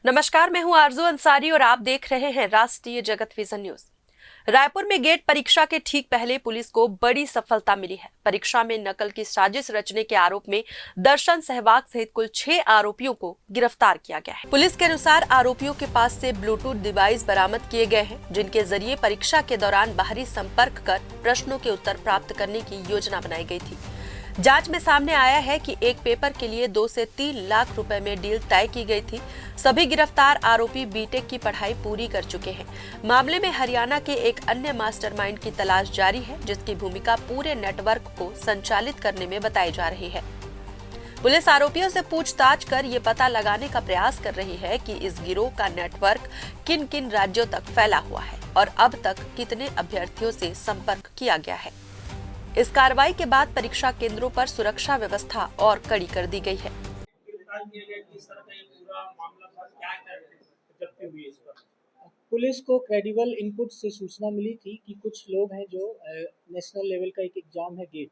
नमस्कार, मैं हूं आरजू अंसारी और आप देख रहे हैं राष्ट्रीय जगत विजन न्यूज। रायपुर में गेट परीक्षा के ठीक पहले पुलिस को बड़ी सफलता मिली है। परीक्षा में नकल की साजिश रचने के आरोप में दर्शन सहवाग सहित कुल 6 आरोपियों को गिरफ्तार किया गया है। पुलिस के अनुसार आरोपियों के पास से ब्लूटूथ डिवाइस बरामद किए गए हैं, जिनके जरिए परीक्षा के दौरान बाहरी संपर्क कर प्रश्नों के उत्तर प्राप्त करने की योजना बनाई गई थी। जांच में सामने आया है कि एक पेपर के लिए 2 से 3 लाख रुपए में डील तय की गई थी। सभी गिरफ्तार आरोपी बीटेक की पढ़ाई पूरी कर चुके हैं। मामले में हरियाणा के एक अन्य मास्टरमाइंड की तलाश जारी है, जिसकी भूमिका पूरे नेटवर्क को संचालित करने में बताई जा रही है। पुलिस आरोपियों से पूछताछ कर ये पता लगाने का प्रयास कर रही है कि इस गिरोह का नेटवर्क किन किन राज्यों तक फैला हुआ है और अब तक कितने अभ्यर्थियों से संपर्क किया गया है। इस कार्रवाई के बाद परीक्षा केंद्रों पर सुरक्षा व्यवस्था और कड़ी कर दी गई है। पुलिस को क्रेडिबल इनपुट से सूचना मिली थी कि कुछ लोग हैं जो नेशनल लेवल का एक एग्जाम है गेट,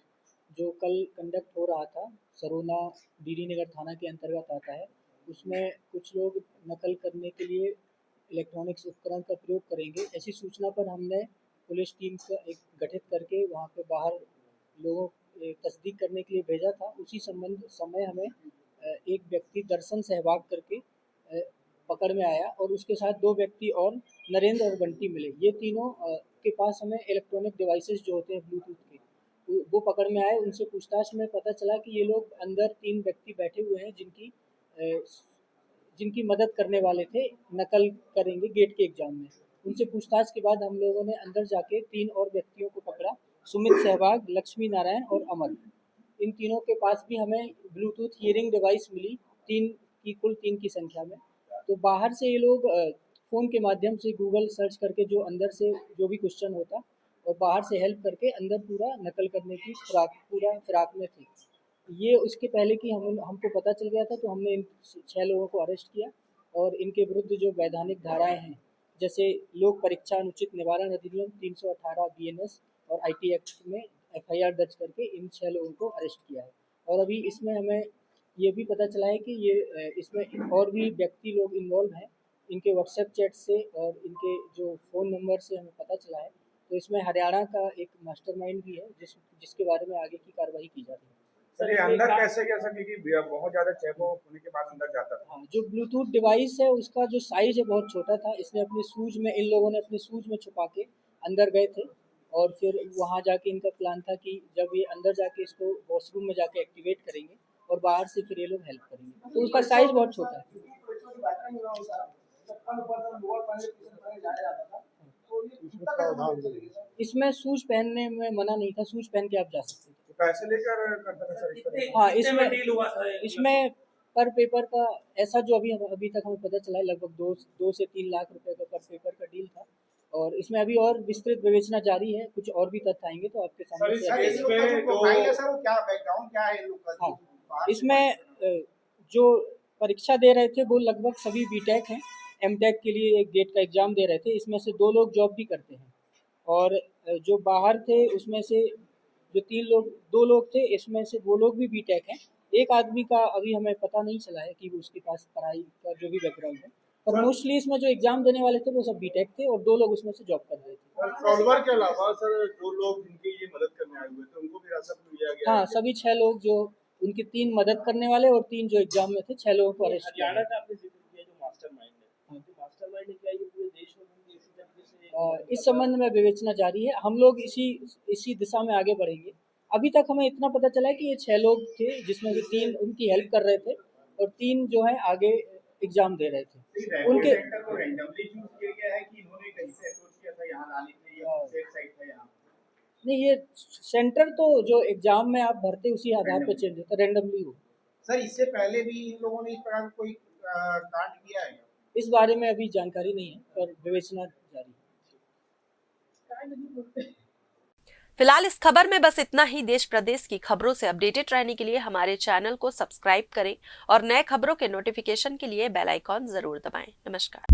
जो कल कंडक्ट हो रहा था, सरोना डीडी नगर थाना के अंतर्गत आता है। उसमें कुछ लोग नकल करने के लिए इलेक्ट्रॉनिक्स उपकरण का प्रयोग करेंगे। ऐसी सूचना पर हमने पुलिस टीम का एक गठित करके वहाँ पे बाहर लोगों तस्दीक करने के लिए भेजा था। उसी समय हमें एक व्यक्ति दर्शन सहवाग करके पकड़ में आया और उसके साथ 2 व्यक्ति और नरेंद्र और बंटी मिले। ये तीनों के पास हमें इलेक्ट्रॉनिक डिवाइसेस जो होते हैं ब्लूटूथ के, वो पकड़ में आए। उनसे पूछताछ में पता चला कि ये लोग अंदर 3 व्यक्ति बैठे हुए हैं जिनकी मदद करने वाले थे, नकल करेंगे गेट के एग्जाम में। उनसे पूछताछ के बाद हम लोगों ने अंदर जाके 3 और व्यक्तियों को पकड़ा, सुमित सहवाग, लक्ष्मी नारायण और अमर। इन तीनों के पास भी हमें ब्लूटूथ हियरिंग डिवाइस मिली, 3 की संख्या में। तो बाहर से ये लोग फ़ोन के माध्यम से गूगल सर्च करके जो अंदर से जो भी क्वेश्चन होता और बाहर से हेल्प करके अंदर पूरा नकल करने की फिराक में थी। ये उसके पहले कि हमको पता चल गया था, तो हमने इन 6 लोगों को अरेस्ट किया और इनके विरुद्ध जो वैधानिक धाराएँ हैं, जैसे लोक परीक्षा अनुचित निवारण अधिनियम 318 BNS और IT एक्ट में FIR दर्ज करके इन 6 लोगों को अरेस्ट किया है। और अभी इसमें हमें ये भी पता चला है कि इसमें और भी व्यक्ति लोग इन्वॉल्व हैं। इनके व्हाट्सएप चैट से और इनके जो फ़ोन नंबर से हमें पता चला है। तो इसमें हरियाणा का एक मास्टरमाइंड भी है जिसके बारे में आगे की कार्रवाई की जा रही है। सर, ये अंदर कैसे गया सर? क्योंकि बहुत ज़्यादा चेक होने के बाद अंदर जाता था। हाँ, जो ब्लूटूथ डिवाइस है उसका जो साइज़ है बहुत छोटा था। इसने अपने शूज़ में, इन लोगों ने अपने शूज़ में छुपा के अंदर गए थे और फिर वहाँ जाके इनका प्लान था कि जब ये अंदर जाके इसको वॉशरूम में जाके एक्टिवेट करेंगे और बाहर से फिर ये लोग हेल्प करेंगे। तो उसका साइज़ बहुत छोटा है। इसमें शूज़ पहनने में मना नहीं था, शूज़ पहन के आप जा सकते थे। पैसे लेकर करता था सर? हाँ, इसमें पर पेपर का ऐसा जो अभी तक हमें पता चला है, लगभग 2 से 3 लाख रुपए का पर पेपर का डील था। और इसमें अभी और विस्तृत विवेचना जारी है, कुछ और भी तथ्य आएंगे तो आपके सामने। हाँ, इसमें जो परीक्षा दे रहे थे वो लगभग सभी बीटेक हैं। एमटेक के लिए एक गेट का एग्जाम दे रहे थे। इसमें से 2 लोग जॉब भी करते हैं और जो बाहर थे उसमें से जो 2 लोग थे, इसमें से 2 लोग भी बीटेक हैं। एक आदमी का अभी हमें पता नहीं चला है कि उसके पास पढ़ाई का जो भी बैकग्राउंड है, पर मोस्टली इसमें जो एग्जाम देने वाले थे वो सब बीटेक थे और 2 लोग उसमें से जॉब कर रहे थे। सॉल्वर के अलावा सर 2 लोग जिनकी ये मदद करने आए हुए थे, उनको भी हिरासत में लिया गया? हाँ, सभी 6 लोग जो उनकी 3 मदद करने वाले और 3 जो एग्जाम में थे, 6 लोगों को अरेस्ट किया। हरियाणा का आपने जिक्र किया जो मास्टरमाइंड है, तो मास्टरमाइंड है क्या ये पूरे देश में इसी तरीके से? इस संबंध में विवेचना जारी है। हम लोग इसी दिशा में आगे बढ़ेंगे। अभी तक हमें इतना पता चला है कि ये 6 लोग थे, जिसमें से 3 उनकी हेल्प कर रहे थे और 3 जो है आगे एग्जाम दे रहे थे। उनके नहीं, ये सेंटर तो जो एग्जाम में आप भरते उसी आधार पर चेंज होता, रैंडमली हो। सर, इससे पहले भी इन लोगों ने इस प्रकार कोई कांड किया है? इस बारे में अभी जानकारी नहीं है, पर विवेचना जारी है। फिलहाल इस खबर में बस इतना ही। देश प्रदेश की खबरों से अपडेटेड रहने के लिए हमारे चैनल को सब्सक्राइब करें और नए खबरों के नोटिफिकेशन के लिए बेल आइकॉन जरूर दबाएं। नमस्कार।